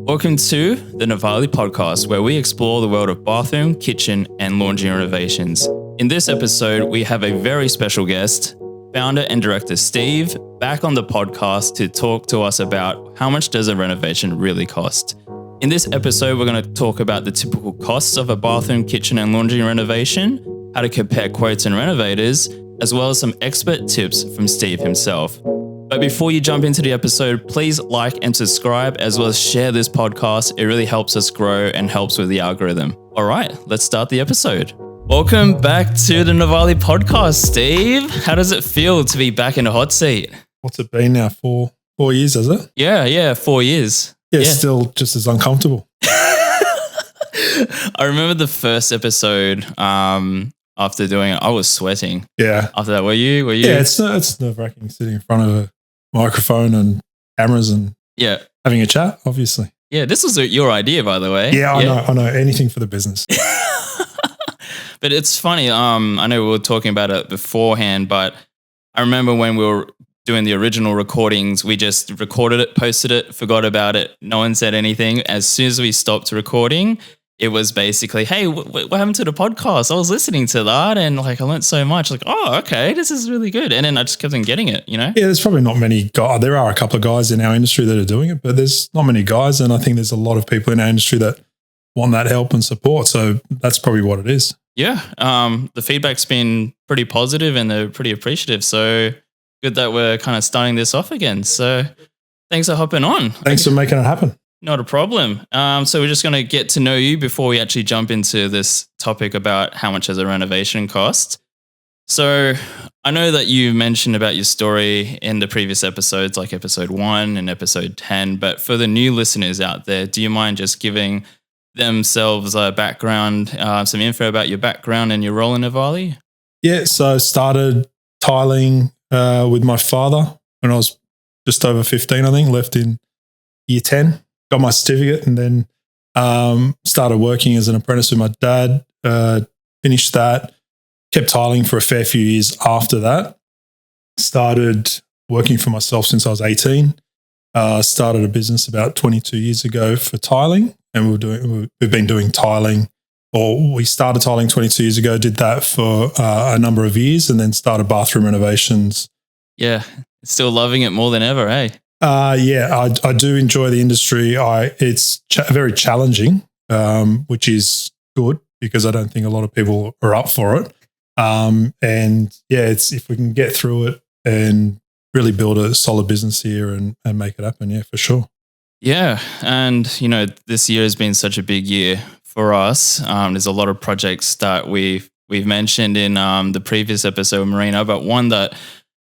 Welcome to the Novalé podcast, where we explore the world of bathroom, kitchen, and laundry renovations. In this episode, we have a very special guest, founder and director Steve, back on the podcast to talk to us about how much does a renovation really cost. In this episode, we're going to talk about the typical costs of a bathroom, kitchen, and laundry renovation, how to compare quotes and renovators, as well as some expert tips from Steve himself. But before you jump into the episode, please like and subscribe, as well as share this podcast. It really helps us grow and helps with the algorithm. All right, let's start the episode. Welcome back to the Novalé podcast, Steve. How does it feel to be back in the hot seat? What's it been now? 4 years, has it? Yeah, 4 years. Yeah, still just as uncomfortable. I remember the first episode after doing it, I was sweating. Yeah. After that, were you? Yeah, it's nerve-wracking sitting in front of a microphone and cameras and having a chat, obviously. Yeah, this was your idea, by the way. Yeah, I know. Anything for the business. But it's funny. I know we were talking about it beforehand, but I remember when we were doing the original recordings, we just recorded it, posted it, forgot about it. No one said anything. As soon as we stopped recording, it was basically, hey, what happened to the podcast? I was listening to that and I learned so much. Oh, okay, this is really good. And then I just kept on getting it, Yeah, there's probably not many guys. There are a couple of guys in our industry that are doing it, but there's not many guys. And I think there's a lot of people in our industry that want that help and support. So that's probably what it is. Yeah. The feedback's been pretty positive and they're pretty appreciative. So good that we're kind of starting this off again. So thanks for hopping on. Thanks for making it happen. Not a problem. So we're just going to get to know you before we actually jump into this topic about how much does a renovation cost. So I know that you mentioned about your story in the previous episodes, like episode 1 and episode 10, but for the new listeners out there, do you mind just giving themselves a background, some info about your background and your role in Novalé? Yeah, so I started tiling with my father when I was just over 15, I think, left in year 10. Got my certificate and then started working as an apprentice with my dad, finished that, kept tiling for a fair few years after that. Started working for myself since I was 18. Started a business about 22 years ago for tiling, and we've been doing tiling, or we started tiling 22 years ago, did that for a number of years, and then started bathroom renovations. Yeah, still loving it more than ever, hey? Yeah, I do enjoy the industry. It's very challenging, which is good because I don't think a lot of people are up for it. And yeah, it's if we can get through it and really build a solid business here and make it happen, yeah, for sure. Yeah, and this year has been such a big year for us. There's a lot of projects that we've mentioned in the previous episode, Marina, but one that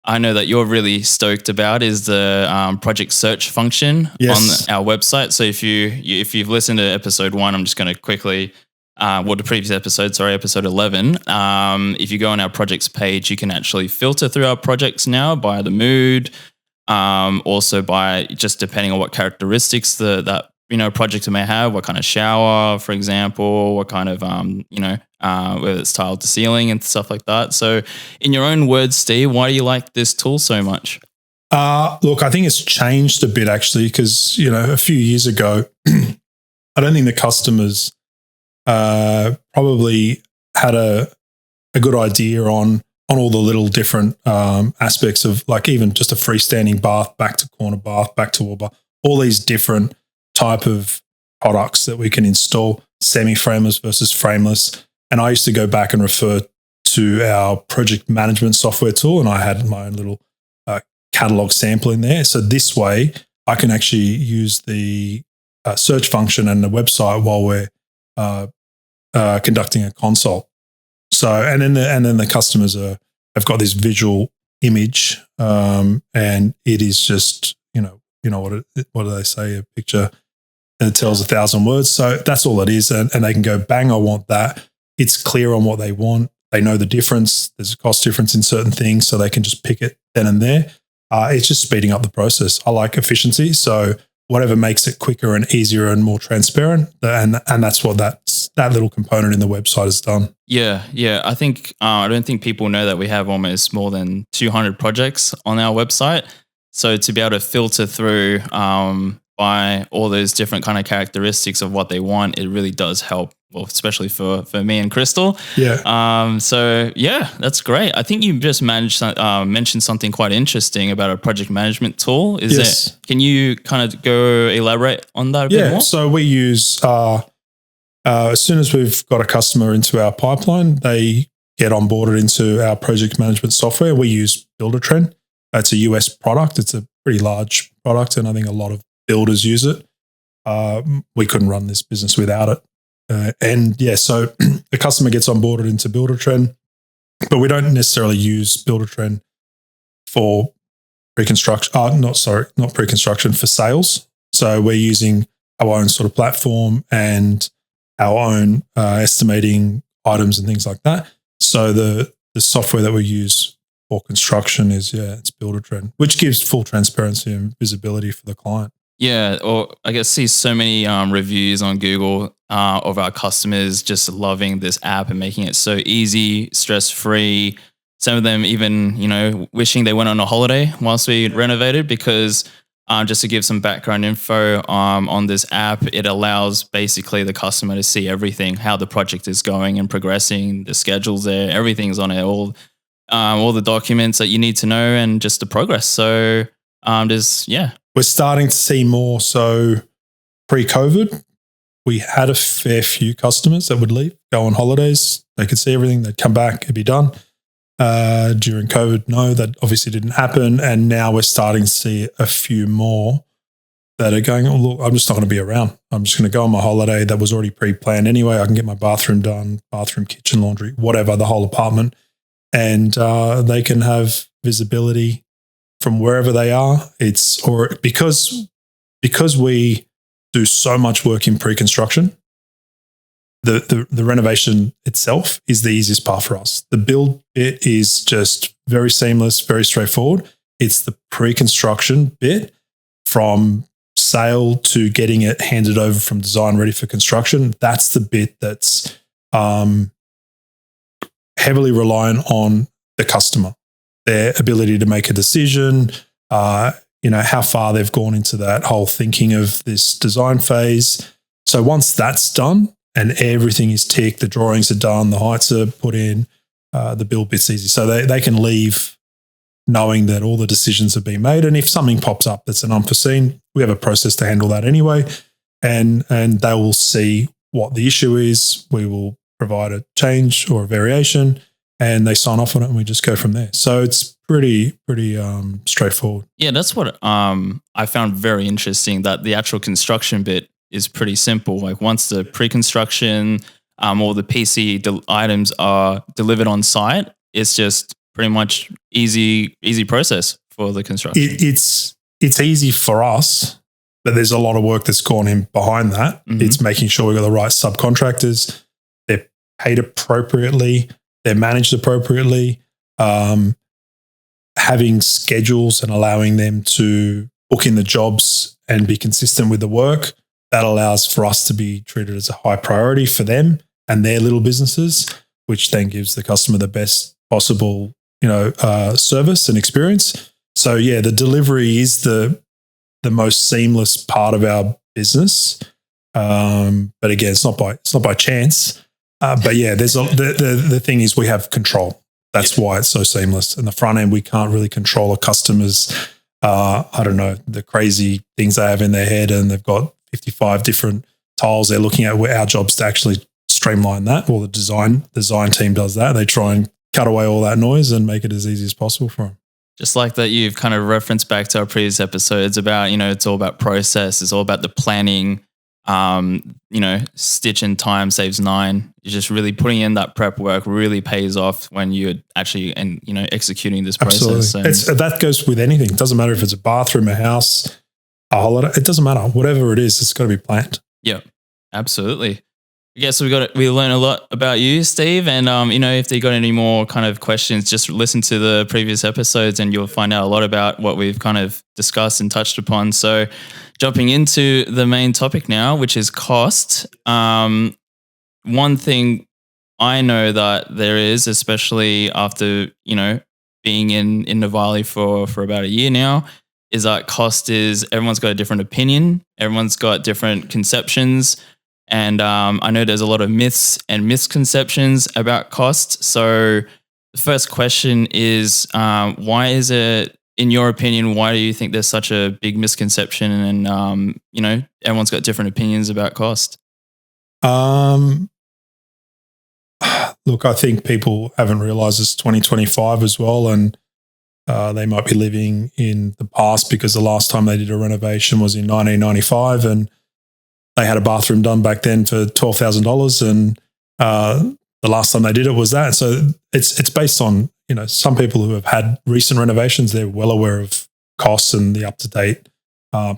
I know that you're really stoked about is the project search function on our website. So if you've listened to episode 1, I'm just going to quickly, the previous episode, episode 11. If you go on our projects page, you can actually filter through our projects now by the mood, also by just depending on what characteristics that project may have, what kind of shower, for example, what kind of, whether it's tiled to ceiling and stuff like that. So in your own words, Steve, why do you like this tool so much? Look, I think it's changed a bit actually because, a few years ago, I don't think the customers probably had a good idea on all the little different aspects of even just a freestanding bath, back to corner bath, back to wall bath, all these different type of products that we can install, semi-frameless versus frameless. And I used to go back and refer to our project management software tool, and I had my own little catalog sample in there. So this way I can actually use the search function and the website while we're conducting a consult. So, and then the customers have got this visual image, and it is just, what do they say? A picture and it tells 1,000 words. So that's all it is. And they can go, bang, I want that. It's clear on what they want. They know the difference. There's a cost difference in certain things, so they can just pick it then and there. It's just speeding up the process. I like efficiency. So whatever makes it quicker and easier and more transparent, and that's what that little component in the website has done. Yeah. I think I don't think people know that we have almost more than 200 projects on our website. So to be able to filter through by all those different kind of characteristics of what they want, it really does help. Well, especially for me and Crystal. Yeah. So yeah, that's great. I think you just mentioned something quite interesting about a project management tool. Can you kind of go elaborate on that a bit more? So we use, as soon as we've got a customer into our pipeline, they get onboarded into our project management software. We use Buildertrend. It's a US product. It's a pretty large product, and I think a lot of builders use it. We couldn't run this business without it. So the customer gets onboarded into Buildertrend, but we don't necessarily use Buildertrend for pre-construction. Not pre-construction, for sales. So we're using our own sort of platform and our own estimating items and things like that. So the software that we use for construction is it's Buildertrend, which gives full transparency and visibility for the client. Yeah, or I guess see so many reviews on Google of our customers just loving this app and making it so easy, stress-free. Some of them even, wishing they went on a holiday whilst we renovated because just to give some background info on this app, it allows basically the customer to see everything, how the project is going and progressing, the schedules there, everything's on it, all the documents that you need to know and just the progress. So we're starting to see more. So pre-COVID, we had a fair few customers that would leave, go on holidays. They could see everything. They'd come back. It'd be done. During COVID, no, that obviously didn't happen. And now we're starting to see a few more that are going, oh, look, I'm just not going to be around. I'm just going to go on my holiday that was already pre-planned anyway. I can get my bathroom done, bathroom, kitchen, laundry, whatever, the whole apartment. And they can have visibility from wherever they are. Because we do so much work in pre-construction, the renovation itself is the easiest part for us. The build bit is just very seamless, very straightforward. It's the pre-construction bit, from sale to getting it handed over from design ready for construction. That's the bit that's heavily reliant on the customer, their ability to make a decision, how far they've gone into that whole thinking of this design phase. So once that's done and everything is ticked, the drawings are done, the heights are put in, the build bit's easy. So they can leave knowing that all the decisions have been made. And if something pops up that's an unforeseen, we have a process to handle that anyway. And they will see what the issue is. We will provide a change or a variation, and they sign off on it, and we just go from there. So it's pretty straightforward. Yeah, that's what I found very interesting, that the actual construction bit is pretty simple. Like once the pre-construction, all the PC items are delivered on site, it's just pretty much easy process for the construction. It's easy for us, but there's a lot of work that's gone in behind that. Mm-hmm. It's making sure we've got the right subcontractors, they're paid appropriately, they're managed appropriately, having schedules and allowing them to book in the jobs and be consistent with the work. That allows for us to be treated as a high priority for them and their little businesses, which then gives the customer the best possible, service and experience. So yeah, the delivery is the most seamless part of our business. But again, it's not by chance. But yeah, the thing is we have control. That's why it's so seamless. And the front end, we can't really control a customer's, the crazy things they have in their head, and they've got 55 different tiles they're looking at. Our job's to actually streamline that. Or the design team does that. They try and cut away all that noise and make it as easy as possible for them. Just like that, you've kind of referenced back to our previous episodes about, it's all about process. It's all about the planning. Stitch and time saves 9. You're just really putting in that prep work really pays off when you're actually executing this process. That goes with anything. It doesn't matter if it's a bathroom, a house, a holiday. It doesn't matter. Whatever it is, it's got to be planned. Yeah, absolutely. I guess we learned a lot about you, Steve. And, if they got any more kind of questions, just listen to the previous episodes and you'll find out a lot about what we've kind of discussed and touched upon. So jumping into the main topic now, which is cost. One thing I know that there is, especially after, being in Novalé for about a year now, is that cost is everyone's got a different opinion, everyone's got different conceptions, and I know there's a lot of myths and misconceptions about cost. So the first question is, why is it, in your opinion, why do you think there's such a big misconception and, everyone's got different opinions about cost? Look, I think people haven't realized it's 2025 as well, and they might be living in the past because the last time they did a renovation was in 1995 and they had a bathroom done back then for $12,000, and the last time they did it was that. So it's based on, some people who have had recent renovations, they're well aware of costs and the up-to-date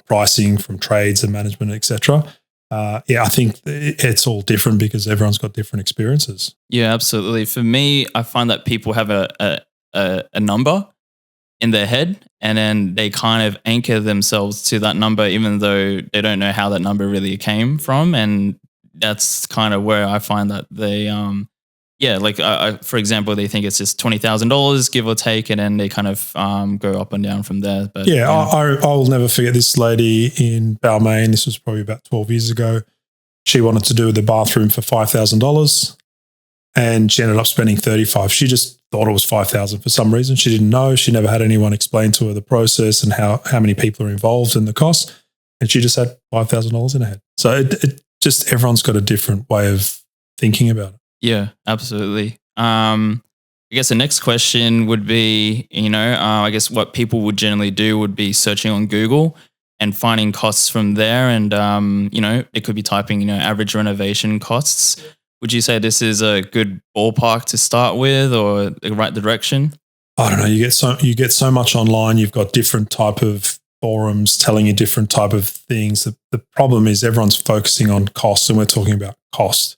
pricing from trades and management, etc. I think it's all different because everyone's got different experiences. Yeah, absolutely. For me, I find that people have a number in their head, and then they kind of anchor themselves to that number, even though they don't know how that number really came from. And that's kind of where I find that they, for example, they think it's just $20,000, give or take, and then they kind of go up and down from there. But I'll never forget this lady in Balmain. This was probably about 12 years ago. She wanted to do the bathroom for $5,000. And she ended up spending $35,000. She just thought it was $5,000 for some reason. She didn't know. She never had anyone explain to her the process and how many people are involved in the cost. And she just had $5,000 in her head. So it just, everyone's got a different way of thinking about it. Yeah, absolutely. I guess the next question would be, I guess what people would generally do would be searching on Google and finding costs from there. And, it could be typing, average renovation costs. Would you say this is a good ballpark to start with, or the right direction? I don't know. You get so much online. You've got different type of forums telling you different type of things. The problem is everyone's focusing on cost, and we're talking about cost.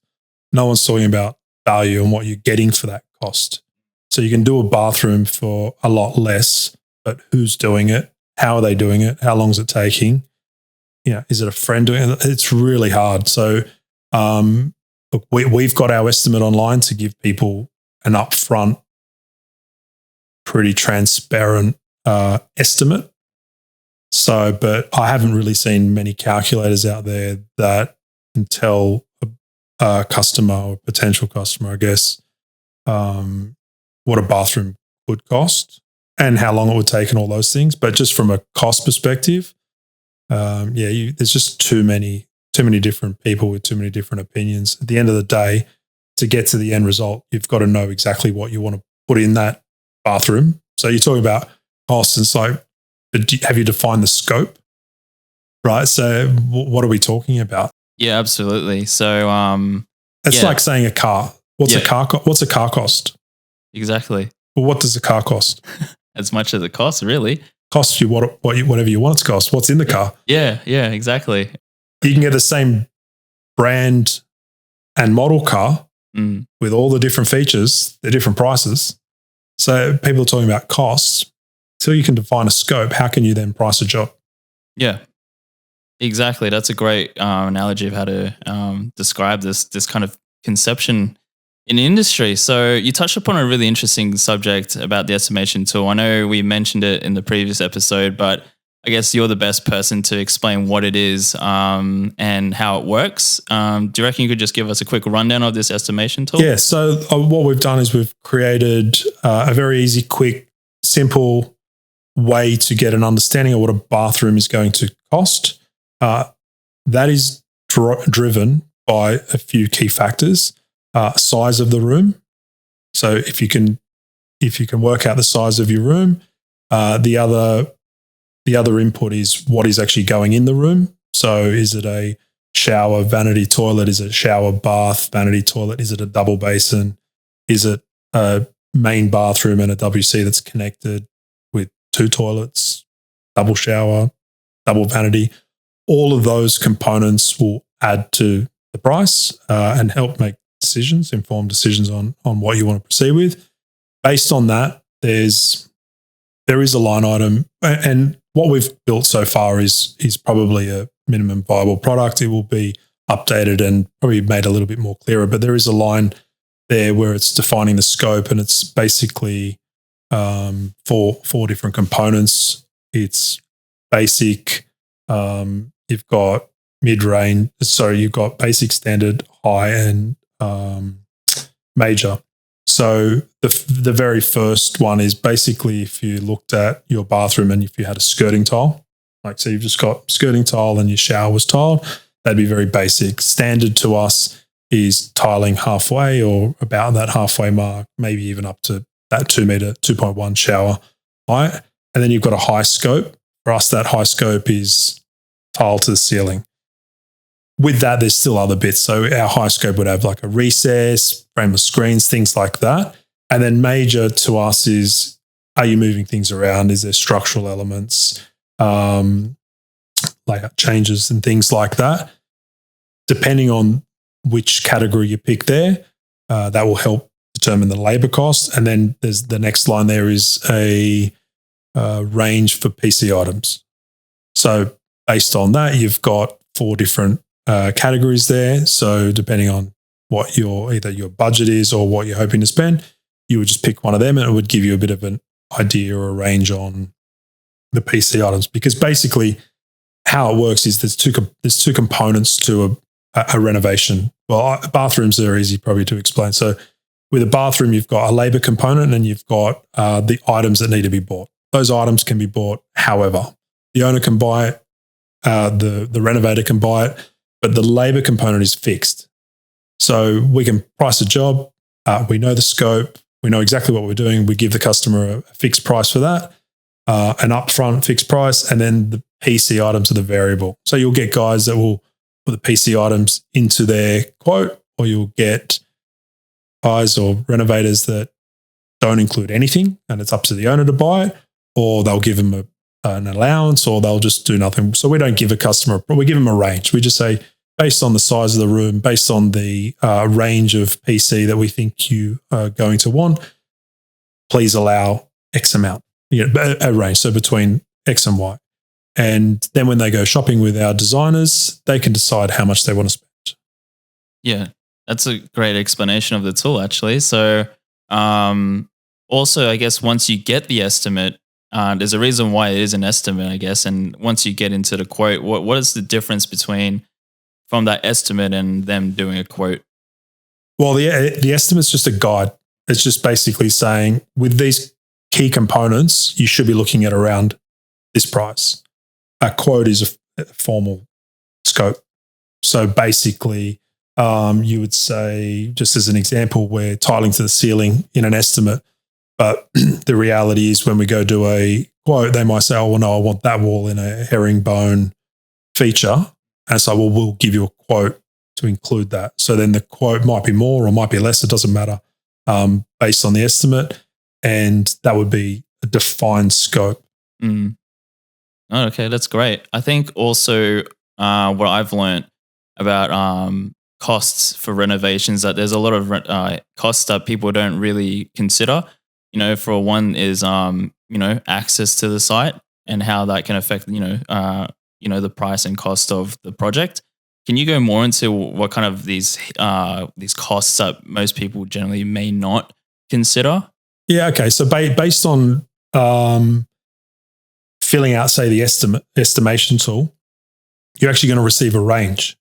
No one's talking about value and what you're getting for that cost. So you can do a bathroom for a lot less, but who's doing it? How are they doing it? How long is it taking? Is it a friend doing it? It's really hard. So, look, we've got our estimate online to give people an upfront, pretty transparent estimate. So, but I haven't really seen many calculators out there that can tell a customer or potential customer, I guess, what a bathroom would cost and how long it would take and all those things. But just from a cost perspective, there's just too many different people with too many different opinions. At the end of the day, to get to the end result, you've got to know exactly what you want to put in that bathroom. So you're talking about costs. It's like, have you defined the scope? Right. So what are we talking about? Yeah, absolutely. So it's like saying a car. What's a car cost? Exactly. Well, what does a car cost? As much as it costs, really. Costs you whatever you want it to cost. What's in the car? Yeah, exactly. You can get the same brand and model car with all the different features, the different prices. So people are talking about costs. Till you can define a scope, how can you then price a job? Yeah, exactly. That's a great analogy of how to describe this kind of conception in the industry. So you touched upon a really interesting subject about the estimation tool. I know we mentioned it in the previous episode, but I guess you're the best person to explain what it is and how it works. Do you reckon you could just give us a quick rundown of this estimation tool? Yeah. So what we've done is we've created a very easy, quick, simple way to get an understanding of what a bathroom is going to cost. That is driven by a few key factors. Size of the room. So if you can work out the size of your room, the other input is what is actually going in the room. So is it a shower, vanity toilet? Is it a shower, bath, vanity toilet? Is it a double basin? Is it a main bathroom and a WC that's connected with two toilets, double shower, double vanity? All of those components will add to the price and help make informed decisions on what you want to proceed with. Based on that, there is a line item, and what we've built so far is probably a minimum viable product. It will be updated and probably made a little bit more clearer, but there is a line there where it's defining the scope, and it's basically four different components. It's basic, you've got mid-range. Sorry, you've got basic, standard, high, and major. So the very first one is basically if you looked at your bathroom and if you had a skirting tile, like so you've just got skirting tile and your shower was tiled, that'd be very basic. Standard to us is tiling halfway or about that halfway mark, maybe even up to that 2 meter, 2.1 shower height. And then you've got a high scope. For us, that high scope is tile to the ceiling. With that, there's still other bits. So our high scope would have like a recess, frameless screens, things like that. And then major to us is, are you moving things around? Is there structural elements, layout changes and things like that? Depending on which category you pick there, that will help determine the labor cost. And then there's the next line there is a range for PC items. So based on that, you've got 4 different categories there. So depending on what either your budget is or what you're hoping to spend, you would just pick one of them and it would give you a bit of an idea or a range on the PC items. Because basically how it works is there's two components to a renovation. Well, bathrooms are easy probably to explain. So with a bathroom, you've got a labor component and you've got the items that need to be bought. Those items can be bought however. The owner can buy it, the renovator can buy it, but the labor component is fixed. So we can price a job, we know the scope, we know exactly what we're doing, we give the customer a fixed price for that, an upfront fixed price, and then the PC items are the variable. So you'll get guys that will put the PC items into their quote, or you'll get guys or renovators that don't include anything and it's up to the owner to buy it, or they'll give them an allowance, or they'll just do nothing. So we don't give a customer, we give them a range. We just say, based on the size of the room, based on the range of PC that we think you are going to want, please allow X amount, a range. So between X and Y. And then when they go shopping with our designers, they can decide how much they want to spend. Yeah, that's a great explanation of the tool, actually. So also, I guess once you get the estimate, there's a reason why it is an estimate, I guess. And once you get into the quote, what is the difference between from that estimate and them doing a quote? Well, the estimate's just a guide. It's just basically saying with these key components, you should be looking at around this price. A quote is a formal scope. So basically, you would say, just as an example, we're tiling to the ceiling in an estimate, but the reality is when we go do a quote, they might say, oh, well, no, I want that wall in a herringbone feature. And so we'll give you a quote to include that. So then the quote might be more or might be less. It doesn't matter based on the estimate. And that would be a defined scope. Mm. Oh, okay, that's great. I think also what I've learned about costs for renovations, that there's a lot of costs that people don't really consider. For one is access to the site and how that can affect the price and cost of the project. Can you go more into what kind of these costs that most people generally may not consider? Yeah. Okay. So based on filling out, say, the estimation tool, you're actually going to receive a range.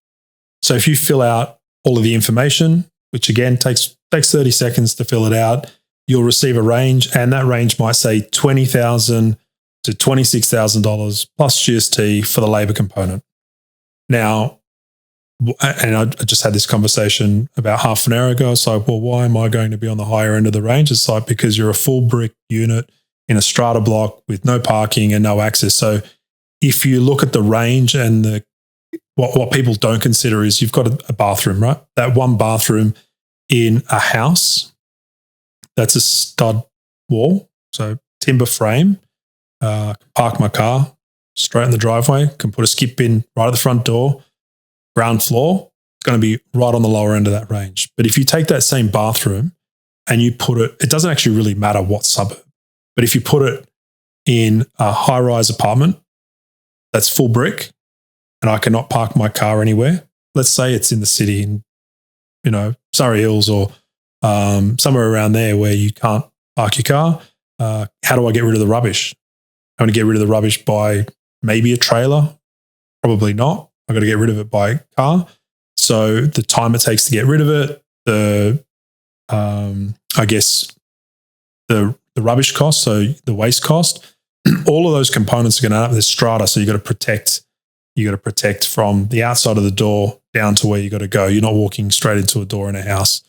So if you fill out all of the information, which again takes 30 seconds to fill it out, you'll receive a range, and that range might say $20,000 to $26,000 plus GST for the labor component. Now, and I just had this conversation about half an hour ago. So, well, why am I going to be on the higher end of the range? It's like, because you're a full brick unit in a strata block with no parking and no access. So if you look at the range and what people don't consider is you've got a bathroom, right? That one bathroom in a house, that's a stud wall, so timber frame. Park my car straight in the driveway, can put a skip bin right at the front door, ground floor, it's going to be right on the lower end of that range. But if you take that same bathroom and you put it doesn't actually really matter what suburb, but if you put it in a high-rise apartment that's full brick and I cannot park my car anywhere, let's say it's in the city in, Surrey Hills or somewhere around there where you can't park your car, how do I get rid of the rubbish? I'm going to get rid of the rubbish by maybe a trailer, probably not. I got to get rid of it by car. So the time it takes to get rid of it, I guess the rubbish cost, so the waste cost, all of those components are going to have this strata. So you got to protect from the outside of the door down to where you got to go. You're not walking straight into a door in a house.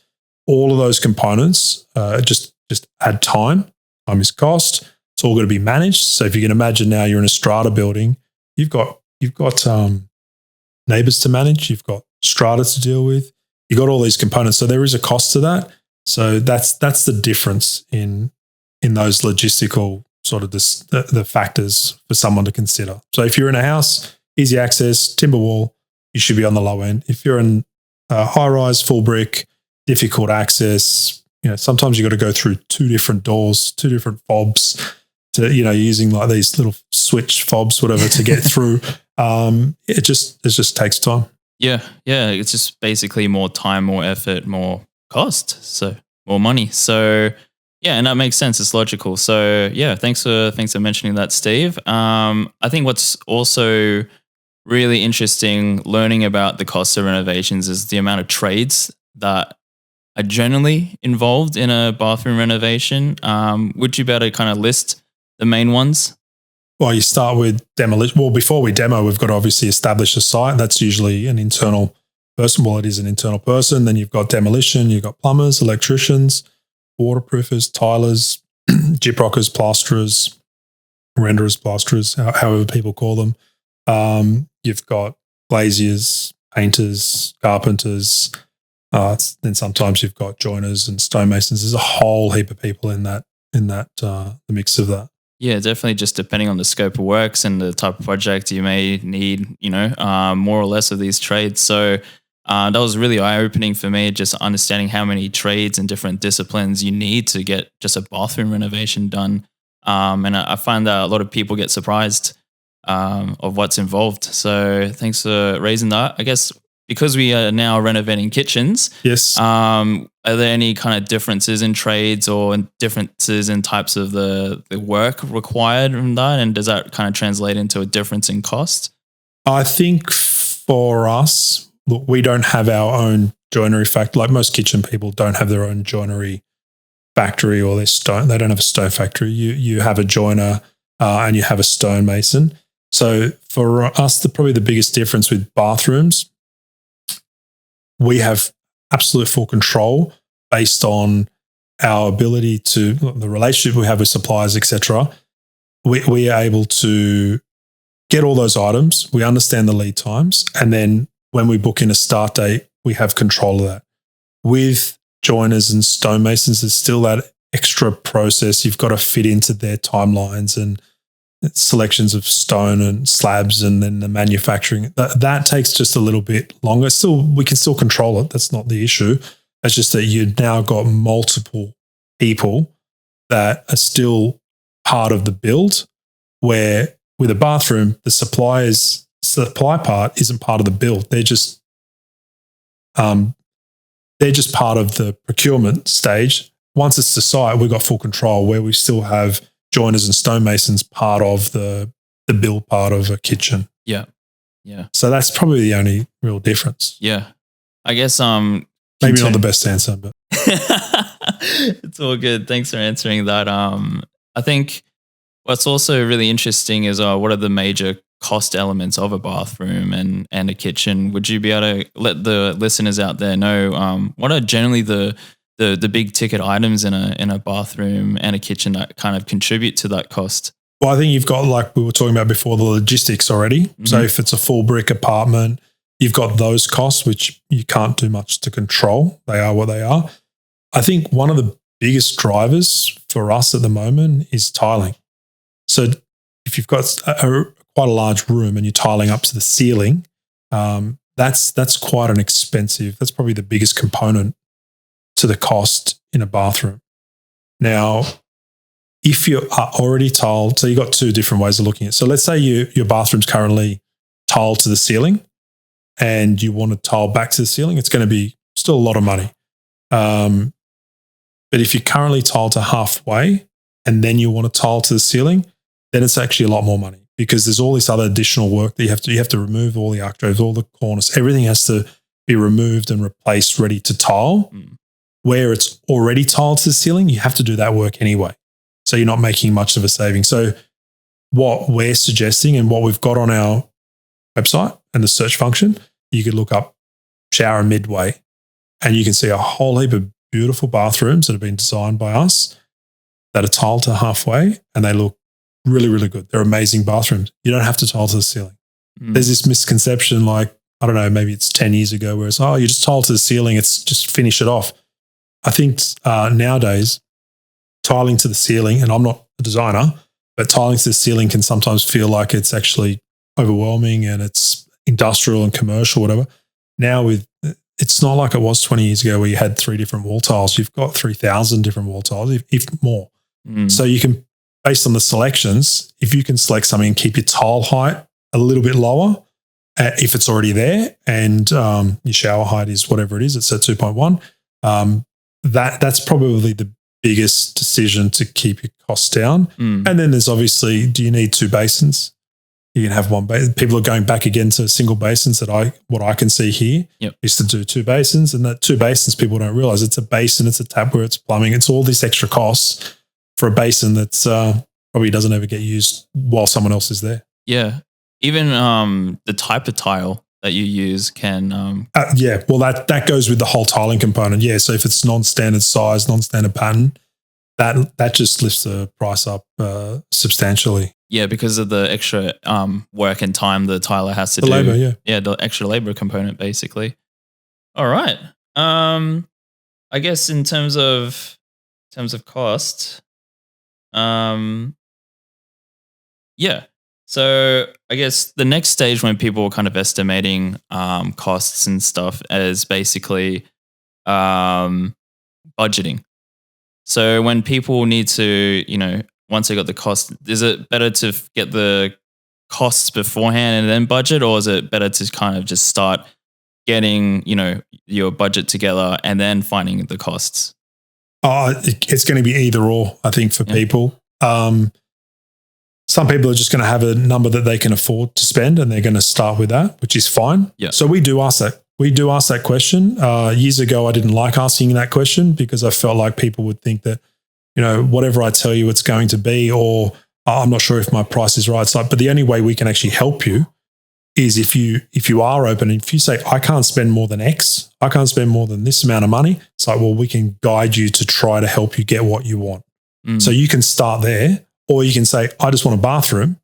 All of those components just add time. Time is cost. It's all going to be managed. So if you can imagine now you're in a strata building, you've got neighbors to manage, you've got strata to deal with, you've got all these components. So there is a cost to that. So that's the difference in those logistical sort of the factors for someone to consider. So if you're in a house, easy access, timber wall, you should be on the low end. If you're in a high rise, full brick, difficult access, sometimes you got to go through 2 different doors, 2 different fobs to, using like these little switch fobs, whatever, to get through. It just takes time. Yeah. It's just basically more time, more effort, more cost, so more money. So yeah, and that makes sense. It's logical. So yeah, thanks for mentioning that, Steve. I think what's also really interesting learning about the cost of renovations is the amount of trades that are generally involved in a bathroom renovation. Would you be able to kind of list the main ones? Well, you start with demolition. Well, before we demo, we've got to obviously establish a site. That's usually an internal person. Well, it is an internal person. Then you've got demolition, you've got plumbers, electricians, waterproofers, tilers, gyprockers, plasterers, renderers, plasterers, however people call them. You've got glaziers, painters, carpenters. Then sometimes you've got joiners and stonemasons. There's a whole heap of people in the mix of that. Yeah, definitely. Just depending on the scope of works and the type of project, you may need, more or less of these trades. So that was really eye-opening for me, just understanding how many trades and different disciplines you need to get just a bathroom renovation done. And I find that a lot of people get surprised of what's involved. So thanks for raising that. I guess because we are now renovating kitchens, yes. Are there any kind of differences in trades or differences in types of the work required from that? And does that kind of translate into a difference in cost? I think for us, look, we don't have our own joinery factory. Like most kitchen people don't have their own joinery factory or they don't have a stone factory. You have a joiner and you have a stonemason. So for us, probably the biggest difference with bathrooms, we have absolute full control based on our ability to the relationship we have with suppliers, etc. We are able to get all those items. We understand the lead times, and then when we book in a start date, we have control of that. With joiners and stonemasons, there's still that extra process. You've got to fit into their timelines and selections of stone and slabs, and then the manufacturing. That takes just a little bit longer. We can still control it. That's not the issue. It's just that you've now got multiple people that are still part of the build, where with a bathroom, the supply part isn't part of the build. They're just part of the procurement stage. Once it's the site, we've got full control, where we still have joiners and stonemasons part of the build part of a kitchen. Yeah. So that's probably the only real difference. Yeah. I guess maybe not the best answer, but it's all good. Thanks for answering that. I think what's also really interesting is what are the major cost elements of a bathroom and a kitchen? Would you be able to let the listeners out there know what are generally the big ticket items in a bathroom and a kitchen that kind of contribute to that cost? Well, I think you've got, like we were talking about before, the logistics already. Mm-hmm. So if it's a full brick apartment, you've got those costs, which you can't do much to control. They are what they are. I think one of the biggest drivers for us at the moment is tiling. So if you've got quite a large room and you're tiling up to the ceiling, that's quite an expensive. That's probably the biggest component to the cost in a bathroom. Now, if you are already tiled, so you've got 2 different ways of looking at it. So let's say your bathroom's currently tiled to the ceiling and you want to tile back to the ceiling, it's going to be still a lot of money. But if you currently tile to halfway and then you want to tile to the ceiling, then it's actually a lot more money, because there's all this other additional work that you have to remove all the architraves, all the corners, everything has to be removed and replaced, ready to tile. Where it's already tiled to the ceiling, you have to do that work anyway. So you're not making much of a saving. So what we're suggesting and what we've got on our website and the search function, you could look up shower midway and you can see a whole heap of beautiful bathrooms that have been designed by us that are tiled to halfway and they look really, really good. They're amazing bathrooms. You don't have to tile to the ceiling. There's this misconception, like, I don't know, maybe it's 10 years ago where it's, you just tile to the ceiling, it's just finish it off. I think nowadays, tiling to the ceiling, and I'm not a designer, but tiling to the ceiling can sometimes feel like it's actually overwhelming and it's industrial and commercial, whatever. Now it's not like it was 20 years ago where you had 3 different wall tiles. You've got 3,000 different wall tiles, if more. So you can, based on the selections, if you can select something and keep your tile height a little bit lower, if it's already there, and your shower height is whatever it is, it's at 2.1, that's probably the biggest decision to keep your costs down. And then there's obviously, do you need 2 basins? You can have one basin. People are going back again to single basins what I can see here is to do 2 basins. And that 2 basins, people don't realize it's a basin, it's a tapware, it's plumbing, it's all this extra costs for a basin that's probably doesn't ever get used while someone else is there. Yeah. Even the type of tile that you use can... well, that goes with the whole tiling component. Yeah, so if it's non-standard size, non-standard pattern, that just lifts the price up substantially. Yeah, because of the extra work and time the tiler has to do. The labor, yeah, the extra labor component, basically. All right. I guess in terms of cost, yeah. So I guess the next stage when people are kind of estimating costs and stuff is basically budgeting. So when people need to, once they got the cost, is it better to get the costs beforehand and then budget, or is it better to kind of just start getting, your budget together and then finding the costs? It's going to be either or, I think, for people. Some people are just going to have a number that they can afford to spend and they're going to start with that, which is fine. Yeah. So we do ask that. We do ask that question. Years ago, I didn't like asking that question because I felt like people would think that, whatever I tell you it's going to be, or I'm not sure if my price is right. But the only way we can actually help you is if you are open, if you say, I can't spend more than X, I can't spend more than this amount of money. It's like, well, we can guide you to try to help you get what you want. So you can start there, or you can say, I just want a bathroom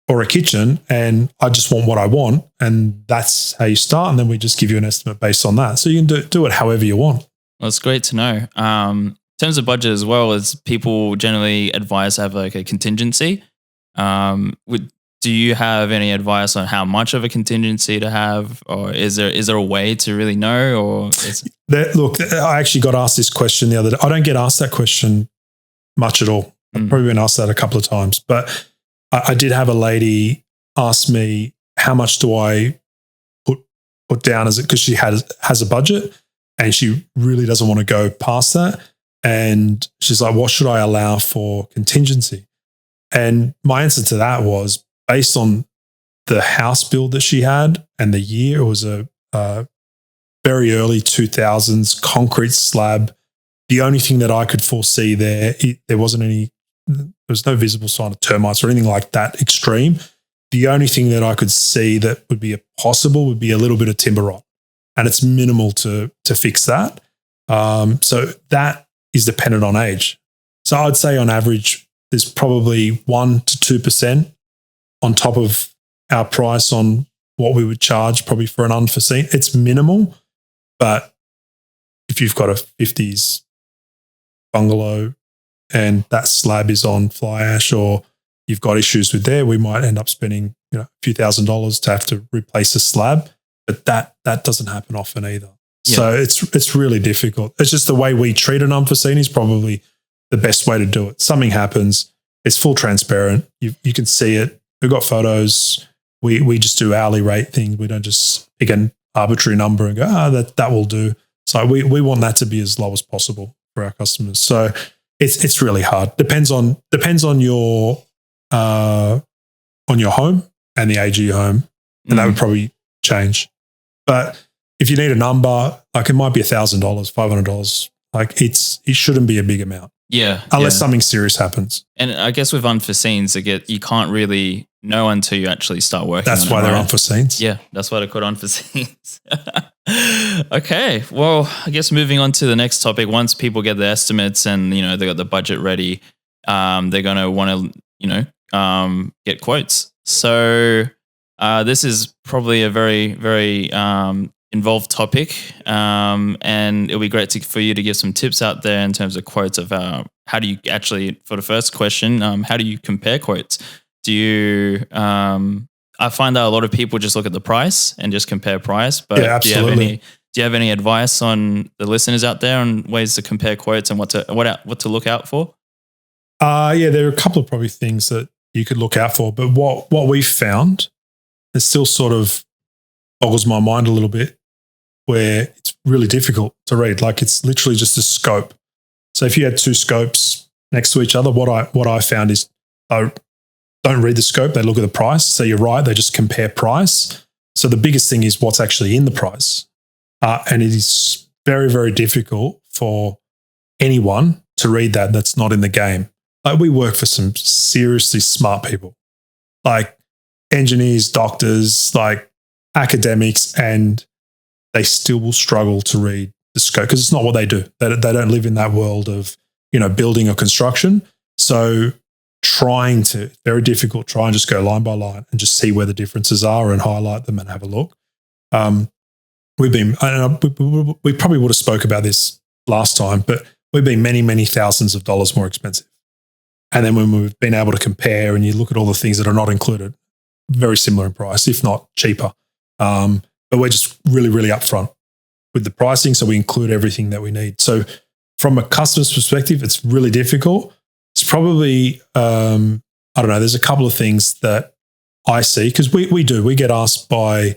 or a kitchen and I just want what I want. And that's how you start. And then we just give you an estimate based on that. So you can do it however you want. Well, it's great to know. In terms of budget as well, as people generally advise to have like a contingency. Do you have any advice on how much of a contingency to have, or is there a way to really know? Or look, I actually got asked this question the other day. I don't get asked that question much at all. I've probably been asked that a couple of times, but I did have a lady ask me, how much do I put down as it, because she has a budget and she really doesn't want to go past that. And she's like, what should I allow for contingency? And my answer to that was, based on the house build that she had and the year, it was a very early 2000s concrete slab. The only thing that I could foresee there was no visible sign of termites or anything like that extreme. The only thing that I could see that would be possible would be a little bit of timber rot, and it's minimal to fix that. So that is dependent on age. So I'd say on average, there's probably 1% to 2% on top of our price on what we would charge probably for an unforeseen. It's minimal, but if you've got a 50s bungalow and that slab is on fly ash, or you've got issues with there, we might end up spending a few $1,000s to have to replace a slab, but that doesn't happen often either. Yeah. So it's really difficult. It's just the way we treat an unforeseen is probably the best way to do it. Something happens, it's full transparent. You can see it. We've got photos. We just do hourly rate things. We don't just pick an arbitrary number and go, that will do. So we want that to be as low as possible for our customers. So it's really hard. Depends on your on your home and the age of your home, and that would probably change. But if you need a number, like it might be $1,000, $500, like it shouldn't be a big amount. Yeah. Unless something serious happens. And I guess with unforeseens, you can't really know until you actually start working. That's why they're unforeseens. Yeah, that's why they're called unforeseens. Okay, well, I guess moving on to the next topic. Once people get the estimates and they got the budget ready, they're going to want to get quotes. So this is probably a very, very involved topic, and it'll be great for you to give some tips out there in terms of quotes of how do you actually, for the first question, how do you compare quotes? Do you, I find that a lot of people just look at the price and just compare price, but yeah, absolutely. do you have any advice on the listeners out there on ways to compare quotes and what to look out for? Yeah, there are a couple of probably things that you could look out for, but what we found, it still sort of boggles my mind a little bit, where it's really difficult to read. Like it's literally just a scope. So if you had two scopes next to each other, what I found is don't read the scope, they look at the price. So you're right, they just compare price. So the biggest thing is what's actually in the price. And it is very, very difficult for anyone to read that's not in the game. Like we work for some seriously smart people, like engineers, doctors, like academics, and they still will struggle to read the scope because it's not what they do. They don't live in that world of, building or construction. So very difficult, try and just go line by line and just see where the differences are and highlight them and have a look. We probably would have spoke about this last time, but we've been many, many thousands of dollars more expensive. And then when we've been able to compare and you look at all the things that are not included, very similar in price, if not cheaper. But we're just really, really upfront with the pricing. So we include everything that we need. So from a customer's perspective, it's really difficult. It's probably, I don't know, there's a couple of things that I see because we get asked by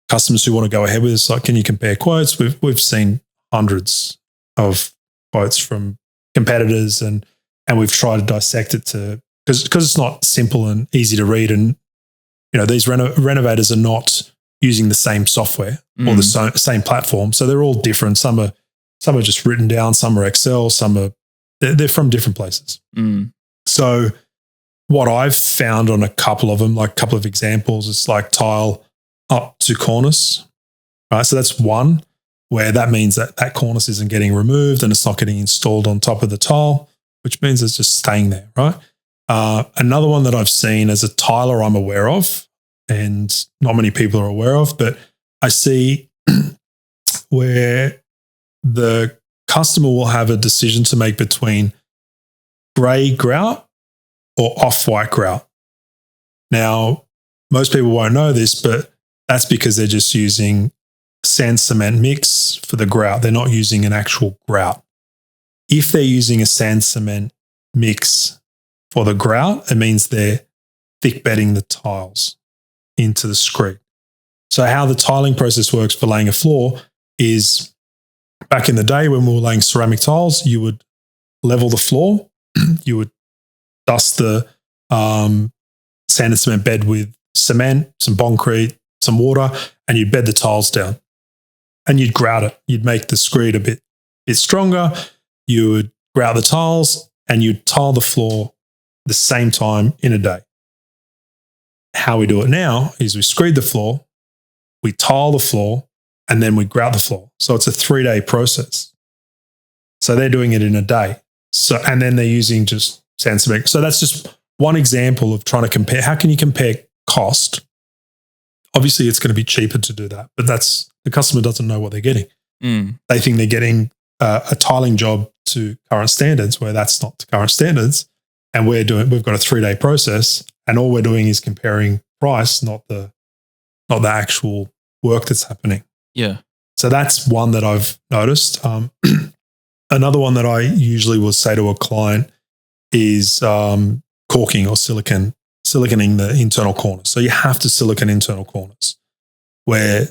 customers who want to go ahead with us, like, can you compare quotes? We've seen hundreds of quotes from competitors and we've tried to dissect it because it's not simple and easy to read. And, these renovators are not using the same software or the same platform. So they're all different. Some are just written down, some are Excel, they're from different places. So what I've found on a couple of them, like a couple of examples, it's like tile up to cornice, right? So that's one where that means that cornice isn't getting removed and it's not getting installed on top of the tile, which means it's just staying there, right? Another one that I've seen as a tiler I'm aware of, and not many people are aware of, but I see where the customer will have a decision to make between grey grout or off-white grout. Now, most people won't know this, but that's because they're just using sand cement mix for the grout. They're not using an actual grout. If they're using a sand cement mix for the grout, it means they're thick bedding the tiles into the screed. So how the tiling process works for laying a floor is back in the day when we were laying ceramic tiles, you would level the floor, you would dust the sand and cement bed with cement, some concrete, some water, and you'd bed the tiles down. And you'd grout it. You'd make the screed a bit stronger. You would grout the tiles and you'd tile the floor the same time in a day. How we do it now is we screed the floor, we tile the floor, and then we grout the floor. So it's a 3-day process. So they're doing it in a day. So, and then they're using just sand cement. So that's just one example of trying to compare. How can you compare cost? Obviously, it's going to be cheaper to do that, but the customer doesn't know what they're getting. They think they're getting a tiling job to current standards, where that's not to current standards. And we've got a 3-day process, and all we're doing is comparing price, not the actual work that's happening. Yeah. So that's one that I've noticed. Another one that I usually will say to a client is caulking or siliconing the internal corners. So you have to silicone internal corners, where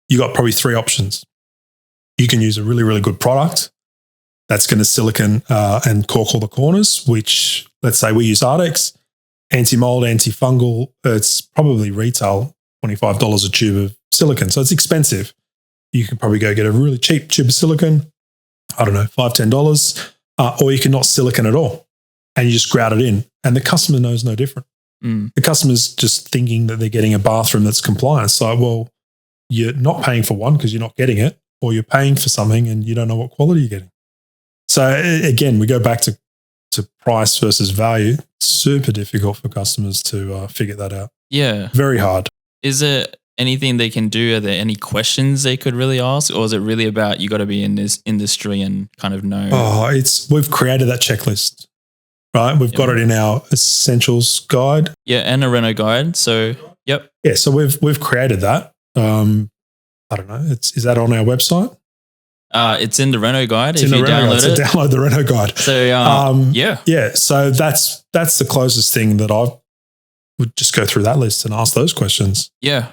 you got probably 3 options. You can use a really, really good product that's going to silicone and caulk all the corners, which, let's say we use Ardex, anti-mold, antifungal. It's probably retail $25 a tube of silicone. So it's expensive. You can probably go get a really cheap tube of silicone, I don't know, $5, $10, or you can not silicone at all and you just grout it in. And the customer knows no different. The customer's just thinking that they're getting a bathroom that's compliant. So, well, you're not paying for one because you're not getting it, or you're paying for something and you don't know what quality you're getting. So again, we go back to price versus value. It's super difficult for customers to figure that out. Yeah. Very hard. Is there anything they can do? Are there any questions they could really ask? Or is it really about you got to be in this industry and kind of know? Oh, we've created that checklist, right? We've got it in our essentials guide. Yeah, and a reno guide. So, yep. Yeah, so we've created that. I don't know. Is that on our website? It's in the reno guide. It's if you download it. So download the reno guide. So, yeah. So that's the closest thing that I would just go through that list and ask those questions. Yeah.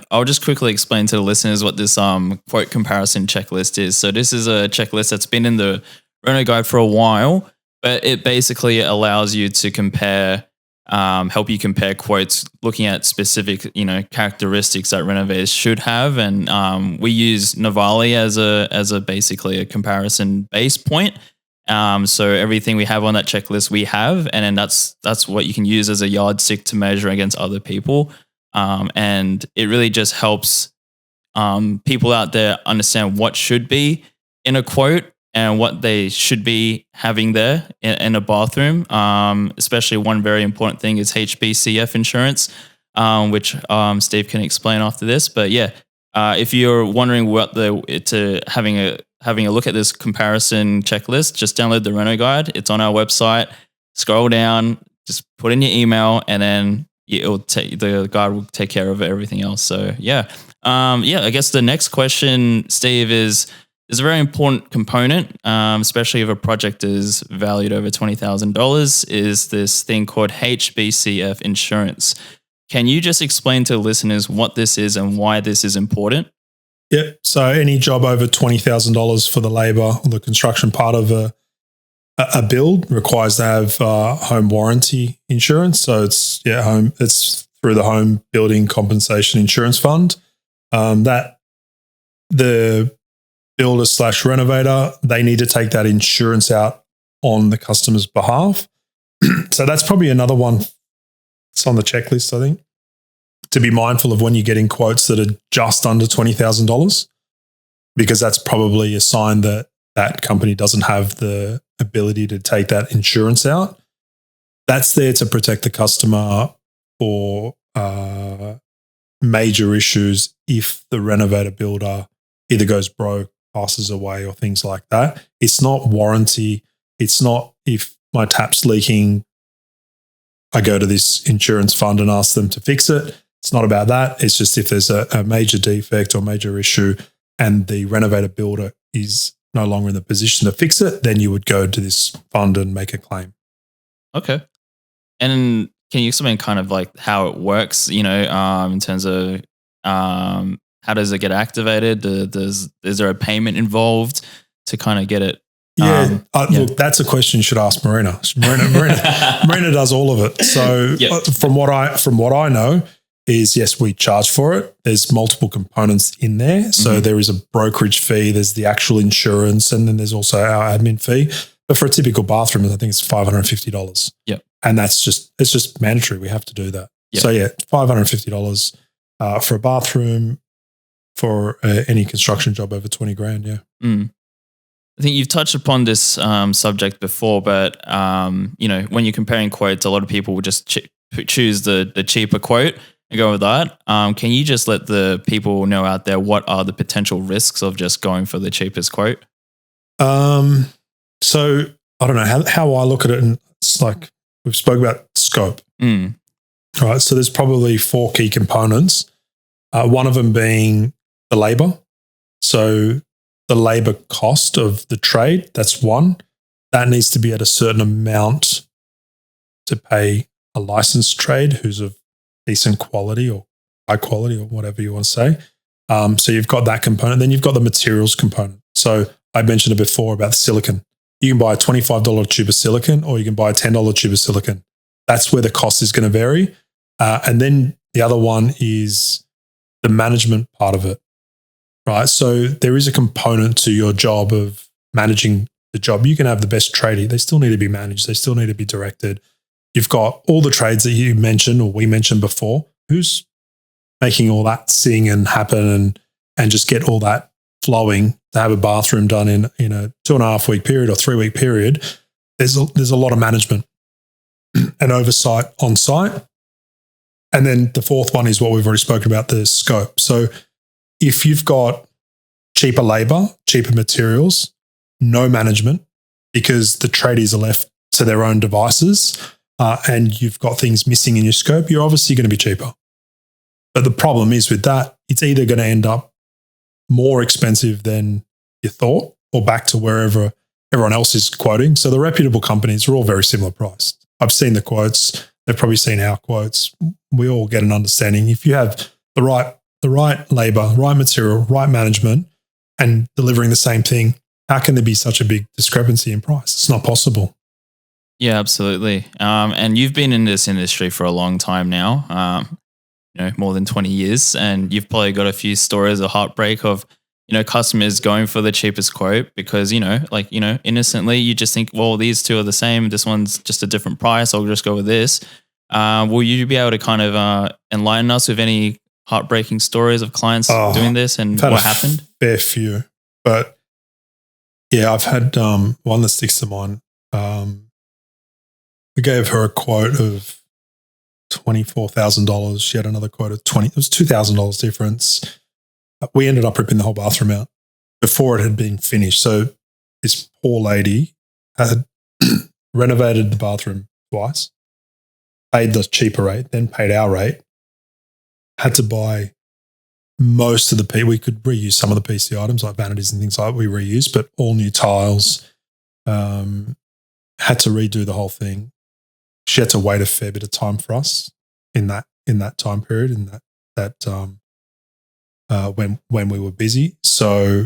I'll just quickly explain to the listeners what this quote comparison checklist is. So this is a checklist that's been in the reno guide for a while, but it basically allows you to compare. Help you compare quotes looking at specific, characteristics that renovators should have. And we use Novalé as a basically a comparison base point. So everything we have on that checklist we have, and then that's what you can use as a yardstick to measure against other people. And it really just helps people out there understand what should be in a quote and what they should be having there in a bathroom. Especially one very important thing is HBCF Insurance, which Steve can explain after this. But yeah, if you're wondering what having a look at this comparison checklist, just download the Reno guide. It's on our website. Scroll down, just put in your email, and then the guide will take care of everything else. So yeah, I guess the next question, Steve, is a very important component, especially if a project is valued over $20,000, is this thing called HBCF Insurance. Can you just explain to listeners what this is and why this is important? Yep. So any job over $20,000 for the labor or the construction part of a build requires to have home warranty insurance. So it's through the Home Building Compensation Insurance Fund. That the builder/renovator, they need to take that insurance out on the customer's behalf. So that's probably another one. It's on the checklist, I think, to be mindful of when you're getting quotes that are just under $20,000, because that's probably a sign that that company doesn't have the ability to take that insurance out. That's there to protect the customer for major issues if the renovator builder either goes broke, passes away, or things like that. It's not warranty. It's not if my tap's leaking, I go to this insurance fund and ask them to fix it. It's not about that. It's just if there's a major defect or major issue and the renovator builder is no longer in the position to fix it, then you would go to this fund and make a claim. Okay. And can you explain kind of like how it works, in terms of how does it get activated? Is there a payment involved to kind of get it? Look, that's a question you should ask Marina. Marina does all of it. So from what I know is, yes, we charge for it. There's multiple components in there. So there is a brokerage fee, there's the actual insurance, and then there's also our admin fee. But for a typical bathroom, I think it's $550. Yeah. And it's just mandatory. We have to do that. Yep. So $550 for a bathroom for any construction job over 20 grand. Yeah. I think you've touched upon this subject before, but when you're comparing quotes, a lot of people will just choose the cheaper quote and go with that. Can you just let the people know out there what are the potential risks of just going for the cheapest quote? So I don't know how I look at it, and it's like we've spoke about scope. All right. So there's probably 4 key components. One of them being the labor. So the labor cost of the trade, that's one. That needs to be at a certain amount to pay a licensed trade who's of decent quality or high quality or whatever you want to say. So you've got that component. Then you've got the materials component. So I mentioned it before about silicon. You can buy a $25 tube of silicon or you can buy a $10 tube of silicon. that's where the cost is going to vary. And then the other one is the management part of it, right? So there is a component to your job of managing the job. You can have the best tradie. They still need to be managed. They still need to be directed. You've got all the trades that you mentioned or we mentioned before. Who's making all that sing and happen and just get all that flowing to have a bathroom done in a 2.5 week period or 3 week period? There's a lot of management and oversight on site. And then the fourth one is what we've already spoken about, the scope. So if you've got cheaper labor, cheaper materials, no management because the tradies are left to their own devices, and you've got things missing in your scope, you're obviously going to be cheaper. But the problem is with that, it's either going to end up more expensive than you thought or back to wherever everyone else is quoting. So the reputable companies are all very similar priced. I've seen the quotes. They've probably seen our quotes. We all get an understanding. If you have the right labor, right material, right management, and delivering the same thing, how can there be such a big discrepancy in price? It's not possible. Yeah, absolutely. And you've been in this industry for a long time now, more than 20 years, and you've probably got a few stories of heartbreak of, customers going for the cheapest quote because, innocently you just think, well, these two are the same. This one's just a different price. I'll just go with this. Will you be able to kind of enlighten us with any heartbreaking stories of clients doing this and what happened? Fair few, but yeah, I've had one that sticks to mind. We gave her a quote of $24,000. She had another quote of it was $2,000 difference. We ended up ripping the whole bathroom out before it had been finished. So this poor lady had renovated the bathroom twice, paid the cheaper rate, then paid our rate, had to buy most of the we could reuse some of the PC items like vanities and things like that we reused, but all new tiles, had to redo the whole thing. She had to wait a fair bit of time for us in that time period, when we were busy. So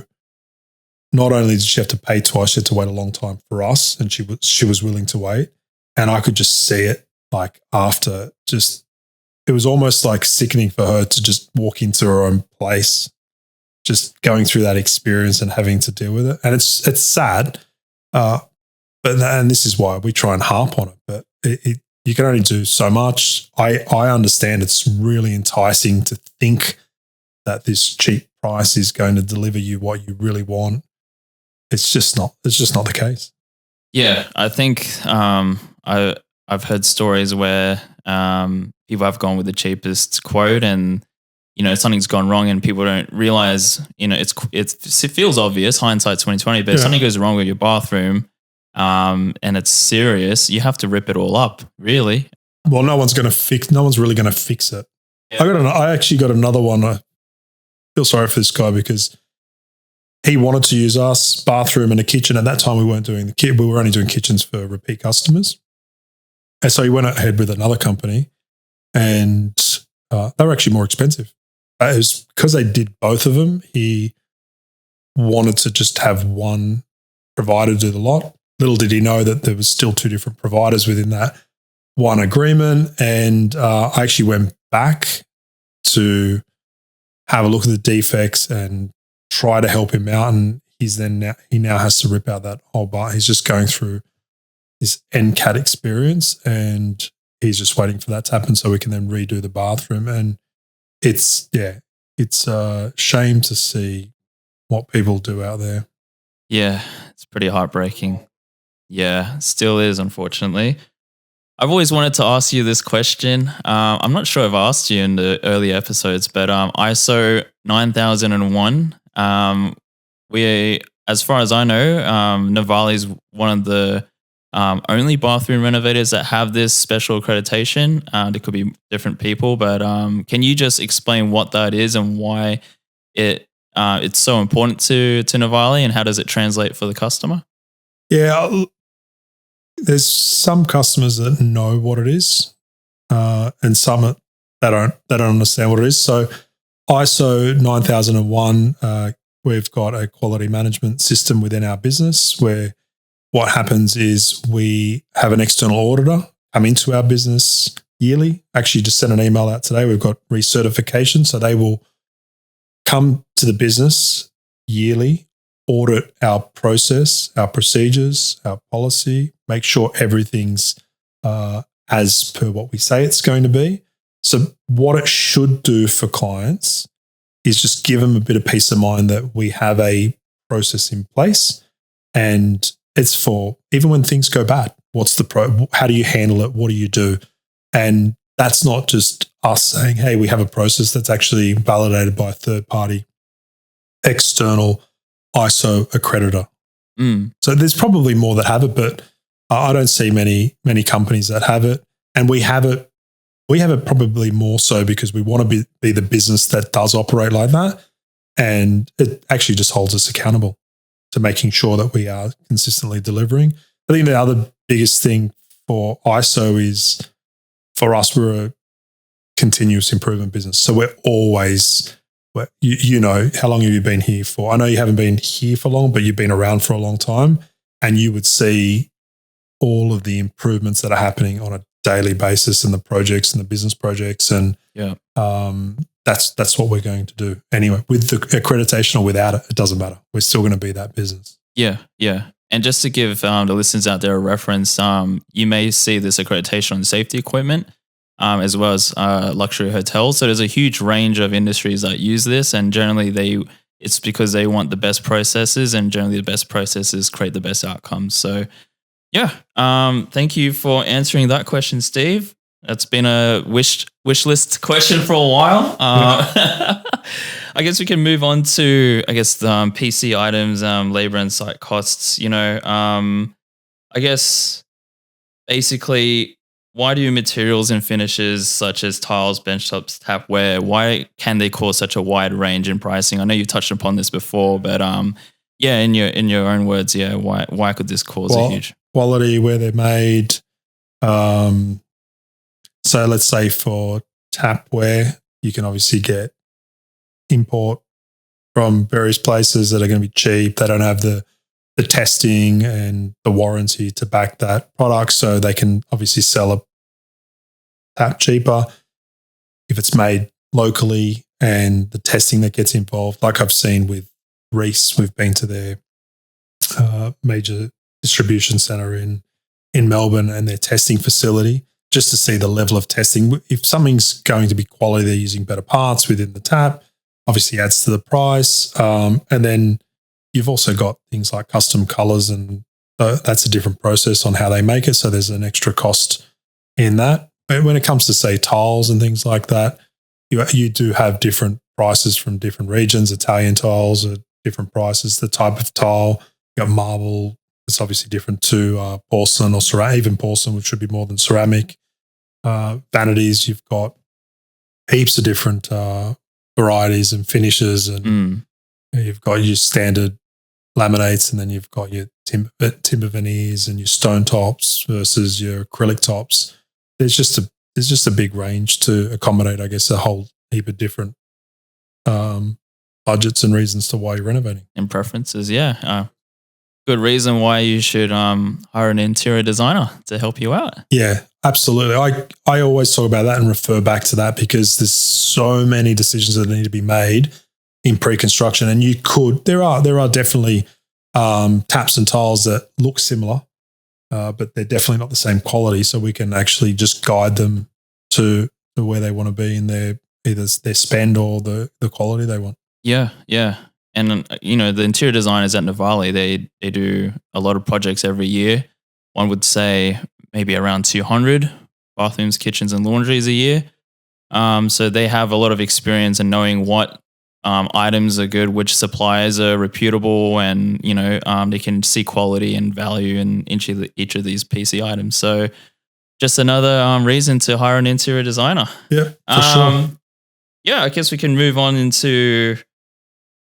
not only did she have to pay twice, she had to wait a long time for us, and she was willing to wait. And I could just see it like after it was almost like sickening for her to just walk into her own place, just going through that experience and having to deal with it. And it's sad, and this is why we try and harp on it. But you can only do so much. I understand it's really enticing to think that this cheap price is going to deliver you what you really want. It's just not the case. Yeah, I think I've heard stories where people have gone with the cheapest quote and something's gone wrong and people don't realize, it feels obvious, hindsight's 2020, but if something goes wrong with your bathroom and it's serious, you have to rip it all up, really. Well, no one's really going to fix it. Yeah. I actually got another one. I feel sorry for this guy because he wanted to use us bathroom and a kitchen. At that time, we weren't doing we were only doing kitchens for repeat customers. And so he went ahead with another company and they were actually more expensive. It was because they did both of them. He wanted to just have one provider do the lot. Little did he know that there was still two different providers within that one agreement. And I actually went back to have a look at the defects and try to help him out. And he now has to rip out that whole bar. He's just going through this NCAT experience and he's just waiting for that to happen so we can then redo the bathroom. And it's a shame to see what people do out there. Yeah, it's pretty heartbreaking. Yeah, still is, unfortunately. I've always wanted to ask you this question. I'm not sure if I've asked you in the early episodes, but ISO 9001, as far as I know, Novalé is one of the only bathroom renovators that have this special accreditation. There could be different people, but can you just explain what that is and why it's so important to Novalé and how does it translate for the customer? Yeah, there's some customers that know what it is, and some that don't understand what it is. So ISO 9001, we've got a quality management system within our business where what happens is we have an external auditor come into our business yearly. Actually, just sent an email out today. We've got recertification. So they will come to the business yearly, audit our process, our procedures, our policy, make sure everything's as per what we say it's going to be. So what it should do for clients is just give them a bit of peace of mind that we have a process in place, and it's for even when things go bad. What's the how do you handle it? What do you do? And that's not just us saying, hey, we have a process. That's actually validated by a third party external ISO accreditor. So there's probably more that have it, but I don't see many companies that have it. And we have it probably more so because we want to be the business that does operate like that. And it actually just holds us accountable to making sure that we are consistently delivering. I think the other biggest thing for ISO is, for us, we're a continuous improvement business. So we're always, you know, how long have you been here for? I know you haven't been here for long, but you've been around for a long time, and you would see all of the improvements that are happening on a daily basis in the projects and the business projects. And that's what we're going to do. Anyway, with the accreditation or without it, it doesn't matter. We're still going to be that business. Yeah. And just to give the listeners out there a reference, you may see this accreditation on safety equipment, as well as luxury hotels. So there's a huge range of industries that use this, and generally it's because they want the best processes, and generally the best processes create the best outcomes. So thank you for answering that question, Steve. That's been a wish list question for a while. I guess we can move on to, the PC items, labor and site costs. I guess basically, why do materials and finishes such as tiles, benchtops, tapware, why can they cause such a wide range in pricing? I know you touched upon this before, but in your own words, why could this cause a huge quality, where they're made? So let's say for tapware, you can obviously get import from various places that are going to be cheap. They don't have the testing and the warranty to back that product, so they can obviously sell a tap cheaper. If it's made locally and the testing that gets involved, like I've seen with Reese, we've been to their major distribution center in Melbourne and their testing facility, just to see the level of testing. If something's going to be quality, they're using better parts within the tap, obviously adds to the price. And then you've also got things like custom colors, and that's a different process on how they make it. So there's an extra cost in that. But when it comes to, say, tiles and things like that, you do have different prices from different regions. Italian tiles are different prices. The type of tile, you got marble, it's obviously different to porcelain or ceramic, even porcelain, which should be more than ceramic. Vanities, you've got heaps of different varieties and finishes, and you've got your standard laminates, and then you've got your timber veneers and your stone tops versus your acrylic tops. There's just a big range to accommodate, I guess, a whole heap of different budgets and reasons to why you're renovating. And preferences, good reason why you should hire an interior designer to help you out. Yeah, absolutely. I always talk about that and refer back to that, because there's so many decisions that need to be made in pre-construction, and there are definitely taps and tiles that look similar, but they're definitely not the same quality. So we can actually just guide them to where they want to be in their either their spend or the quality they want. Yeah. And, the interior designers at Novalé, they do a lot of projects every year. One would say maybe around 200 bathrooms, kitchens, and laundries a year. So they have a lot of experience in knowing what items are good, which suppliers are reputable, and, they can see quality and value in each of these PC items. So just another reason to hire an interior designer. Yeah, for sure. Yeah, I guess we can move on into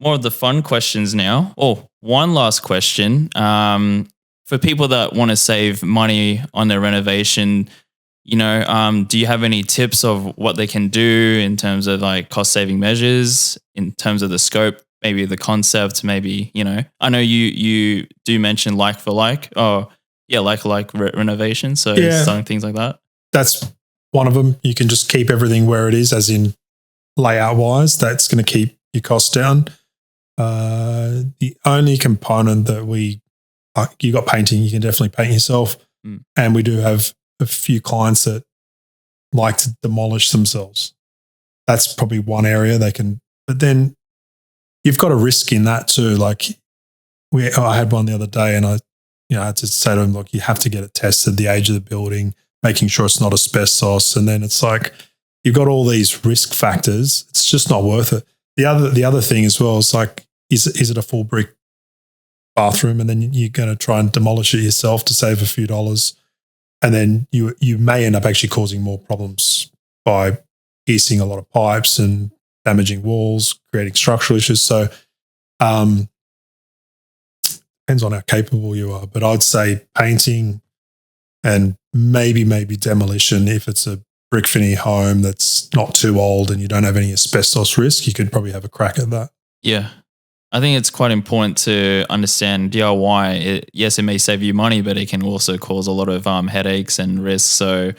more of the fun questions now. One last question. For people that want to save money on their renovation, do you have any tips of what they can do in terms of like cost saving measures, in terms of the scope, maybe the concept, maybe, I know you do mention like for like, or, Yeah, like renovation. So Yeah. selling things like that. That's one of them. You can just keep everything where it is, as in layout wise. That's going to keep your costs down. The only component that you got painting, you can definitely paint yourself. And we do have a few clients that like to demolish themselves. That's probably one area they can, but then you've got a risk in that too. Like I had one the other day, and I had to say to him, look, you have to get it tested, the age of the building, making sure it's not asbestos. And then it's like, you've got all these risk factors. It's just not worth it. The other thing as well is like, is it a full brick bathroom? And then you're going to try and demolish it yourself to save a few dollars. And then you may end up actually causing more problems by piercing a lot of pipes and damaging walls, creating structural issues. So depends on how capable you are. But I'd say painting and maybe demolition. If it's a brick veneer home that's not too old and you don't have any asbestos risk, you could probably have a crack at that. Yeah. I think it's quite important to understand DIY. Yes, it may save you money, but it can also cause a lot of headaches and risks. So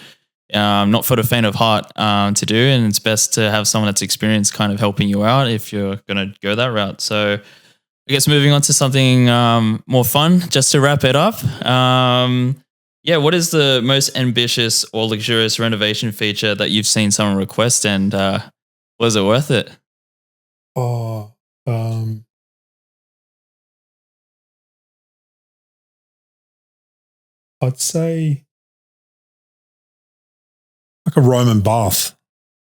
not for the faint of heart to do. And it's best to have someone that's experienced kind of helping you out if you're going to go that route. So I guess moving on to something more fun, just to wrap it up. What is the most ambitious or luxurious renovation feature that you've seen someone request, and was it worth it? I'd say like a Roman bath,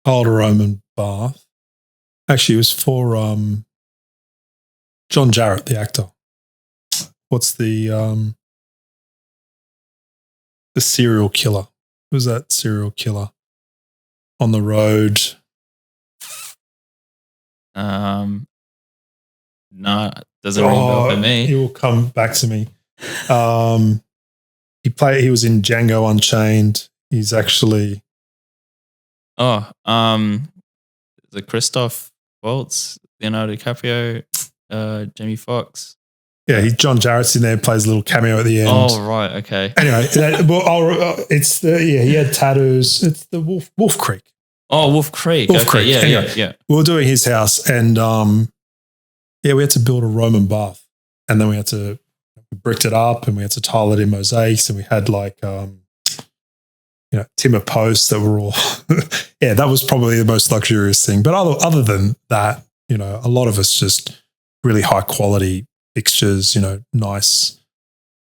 older Roman bath. Actually, it was for John Jarrett, the actor. What's the serial killer? Who's that serial killer on the road? No, it doesn't ring a bell for me. It will come back to me. He was in Django Unchained. He's actually the Christoph Waltz, Leonardo DiCaprio, Jamie Foxx. Yeah, John Jarrett's in there, plays a little cameo at the end. Oh, right, okay. Anyway, he had tattoos. It's the Wolf Creek. Oh, Wolf Creek. Wolf Creek. Yeah, anyway, yeah. We were doing his house, and we had to build a Roman bath, and then we bricked it up, and we had to tile it in mosaics, and we had like timber posts that were all that was probably the most luxurious thing. But other than that, a lot of it's just really high quality fixtures, nice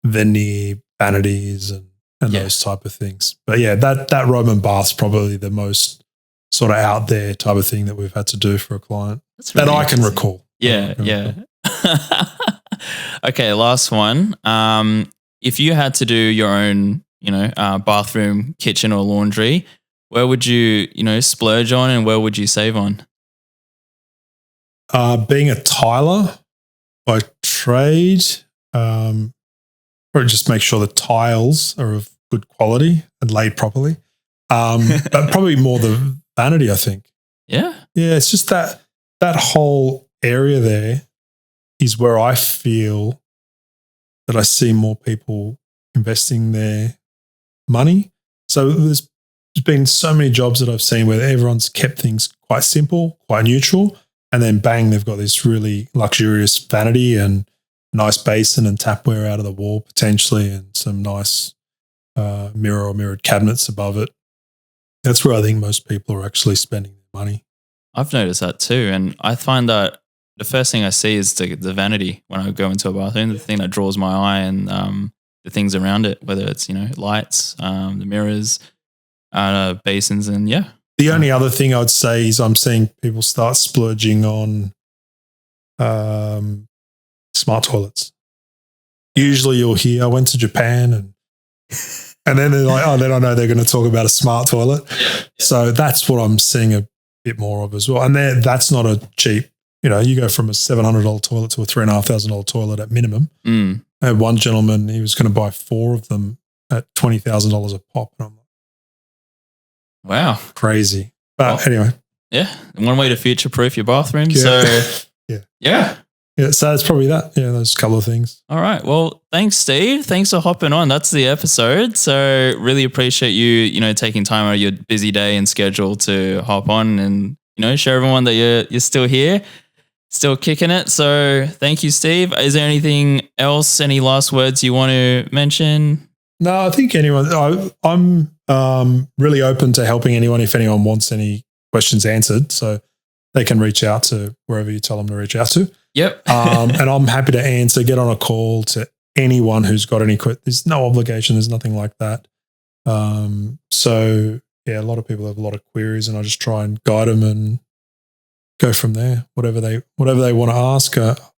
veneer vanities and those type of things. But yeah, that Roman bath's probably the most sort of out there type of thing that we've had to do for a client really that I can recall. Yeah. Okay, last one. If you had to do your own, bathroom, kitchen, or laundry, where would you, splurge on, and where would you save on? Being a tiler by trade, probably just make sure the tiles are of good quality and laid properly. But probably more the vanity, I think. Yeah. Yeah, it's just that whole area there is where I feel that I see more people investing their money. So there's been so many jobs that I've seen where everyone's kept things quite simple, quite neutral, and then bang, they've got this really luxurious vanity and nice basin and tapware out of the wall potentially, and some nice mirror or mirrored cabinets above it. That's where I think most people are actually spending their money. I've noticed that too, and I find that the first thing I see is the vanity when I go into a bathroom, the thing that draws my eye, and the things around it, whether it's, lights, the mirrors, basins, and yeah. The only other thing I'd say is I'm seeing people start splurging on smart toilets. Usually you'll hear, I went to Japan and then they're like, then I know they're going to talk about a smart toilet. Yeah. So that's what I'm seeing a bit more of as well. And that's not a cheap, you go from a $700 toilet to a $3,500 toilet at minimum. I had one gentleman, he was going to buy 4 of them at $20,000 a pop. And I'm like, wow. Crazy. But anyway. Yeah. One way to future-proof your bathroom. Yeah. So, yeah. Yeah, so it's probably that. Yeah, those couple of things. All right. Well, thanks, Steve. Thanks for hopping on. That's the episode. So really appreciate you taking time out of your busy day and schedule to hop on and, show everyone that you're still here, still kicking it. So thank you, Steve. Is there anything else, any last words you want to mention? No, I think I'm really open to helping anyone if anyone wants any questions answered. So they can reach out to wherever you tell them to reach out to. Yep. And I'm happy to answer, get on a call to anyone who's got any questions. There's no obligation. There's nothing like that. So yeah, a lot of people have a lot of queries and I just try and guide them and go from there. Whatever they want to ask,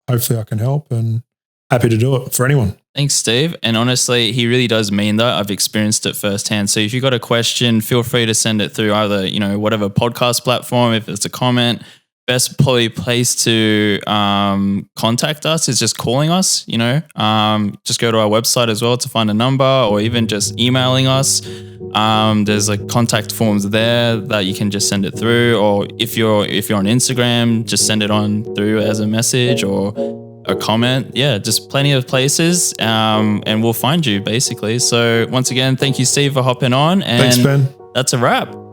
hopefully I can help and happy to do it for anyone. Thanks, Steve. And honestly, he really does mean that. I've experienced it firsthand. So if you've got a question, feel free to send it through either, whatever podcast platform, if it's a comment. Best probably place to contact us is just calling us, just go to our website as well to find a number or even just emailing us. There's like contact forms there that you can just send it through, or if you're on Instagram, just send it on through as a message or a comment. Yeah, just plenty of places and we'll find you basically. So once again, thank you, Steve, for hopping on. And thanks, Ben. That's a wrap.